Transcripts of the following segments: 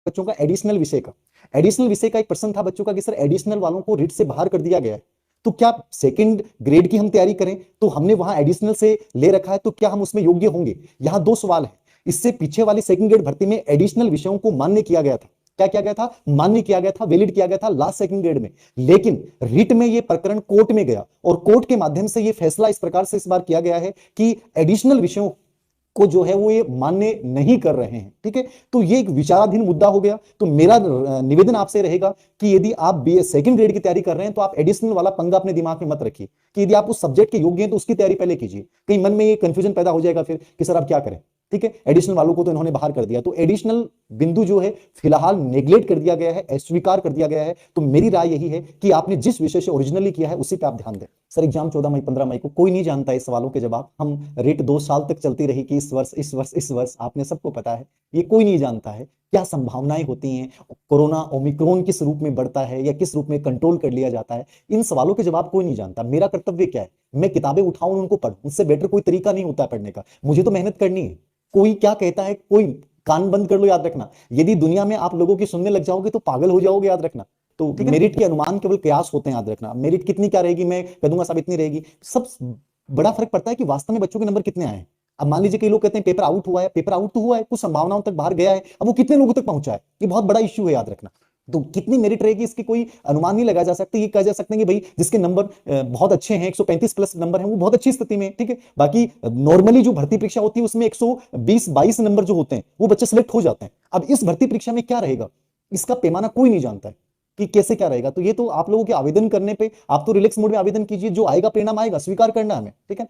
बच्चों का एडिशनल विषय का एक प्रश्न था बच्चों का कि सर एडिशनल वालों को रीट से बाहर कर दिया गया है, तो क्या सेकंड ग्रेड की हम तैयारी करें, तो हमने वहां एडिशनल से ले रखा है, तो क्या हम उसमें योग्य होंगे? यहां दो सवाल है। इससे पीछे वाली सेकंड ग्रेड भर्ती में एडिशनल विषयों को मान्य किया गया था। क्या किया गया था? मान्य किया गया था, वैलिड किया गया था लास्ट सेकंड ग्रेड में। लेकिन रिट में यह प्रकरण कोर्ट में गया और कोर्ट के माध्यम से यह फैसला इस प्रकार से इस बार किया गया है कि एडिशनल विषयों को जो है वो ये मान्य नहीं कर रहे हैं। ठीक है, तो ये एक विचाराधीन मुद्दा हो गया। तो मेरा निवेदन आपसे रहेगा कि यदि आप बी सेकंड ग्रेड की तैयारी कर रहे हैं तो आप एडिशनल वाला पंगा अपने दिमाग में मत रखिए कि यदि आप उस सब्जेक्ट के योग्य हैं तो उसकी तैयारी पहले कीजिए। कहीं मन में ये कंफ्यूजन पैदा हो जाएगा फिर कि सर आप क्या करें। ठीक है, एडिशनल वालों को तो इन्होंने बाहर कर दिया, तो एडिशनल बिंदु जो है फिलहाल नेग्लेक्ट कर दिया गया है, अस्वीकार कर दिया गया है। तो मेरी राय यही है कि आपने जिस विषय से ओरिजिनली किया है उसी पे आप ध्यान दें। सर एग्जाम 14 मई 15 मई को, कोई नहीं जानता इस सवालों के जवाब। हम रेट 2 साल तक चलती रही कि इस वर्ष आपने सबको पता है, ये कोई नहीं जानता है क्या संभावनाएं होती हैं, कोरोना ओमिक्रॉन किस रूप में बढ़ता है या किस रूप में कंट्रोल कर लिया जाता है। इन सवालों के जवाब कोई नहीं जानता। मेरा कर्तव्य क्या है? मैं किताबें उठाऊं उनको पढ़ूं, उससे बेटर कोई तरीका नहीं होता पढ़ने का। मुझे तो मेहनत करनी है। कोई क्या कहता है, कोई कान बंद कर लो, याद रखना। यदि दुनिया में आप लोगों की सुनने लग जाओगे तो पागल हो जाओगे, याद रखना। तो मेरिट के अनुमान केवल कयास होते हैं, याद रखना। मेरिट कितनी क्या रहेगी मैं कह दूंगा, सब इतनी रहेगी। सब बड़ा फर्क पड़ता है कि वास्तव में बच्चों के नंबर कितने आए हैं। अब मान लीजिए कई लोग कहते हैं पेपर आउट हुआ है, पेपर आउट तो हुआ है, कुछ संभावनाओं तक बाहर गया है, अब वो कितने लोगों तक पहुंचा है, ये बहुत बड़ा इश्यू है, याद रखना। तो कितनी मेरिट रहेगी इसकी कोई अनुमान नहीं लगाया जा सकता। ये कहा जा सकता है कि भाई जिसके नंबर बहुत अच्छे हैं, 135 प्लस नंबर हैं, वो बहुत अच्छी स्थिति में है। ठीक है, बाकी नॉर्मली जो भर्ती परीक्षा होती है उसमें 120-22 नंबर जो होते हैं वो बच्चे सिलेक्ट हो जाते हैं। अब इस भर्ती परीक्षा में क्या रहेगा, इसका पैमाना कोई नहीं जानता है कि कैसे क्या रहेगा। तो ये तो आप लोगों के आवेदन करने पे, आप तो रिलैक्स मोड में आवेदन कीजिए, जो आएगा परिणाम आएगा, स्वीकार करना है हमें। ठीक है,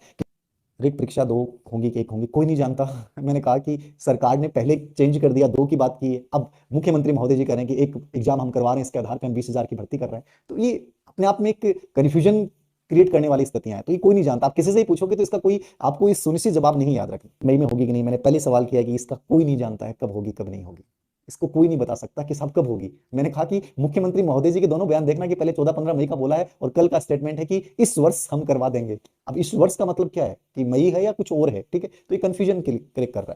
रिट परीक्षा 2 होंगी कि 1 होंगी कोई नहीं जानता। मैंने कहा कि सरकार ने पहले चेंज कर दिया, 2 की बात की है, अब मुख्यमंत्री महोदय जी कह रहे हैं कि एक एग्जाम हम करवा रहे हैं, इसके आधार पर हम 20,000 की भर्ती कर रहे हैं। तो ये अपने आप में एक कंफ्यूजन क्रिएट करने वाली स्थितियां हैं। तो ये कोई नहीं जानता। आप किसी से ही पूछोगे तो इसका कोई आपको इस सुनिश्चित जवाब नहीं याद रखना मई में होगी कि नहीं। मैंने पहले सवाल किया कि इसका कोई नहीं जानता है कब होगी कब नहीं होगी। इसको कोई नहीं बता सकता कि सब कब होगी। मैंने कहा कि मुख्यमंत्री महोदय जी के दोनों बयान देखना कि पहले 14-15 मई का बोला है और कल का स्टेटमेंट है कि इस वर्ष हम करवा देंगे। अब इस वर्ष का मतलब क्या है कि मई है या कुछ और है। ठीक है, तो ये कंफ्यूजन क्रिएट कर रहा है।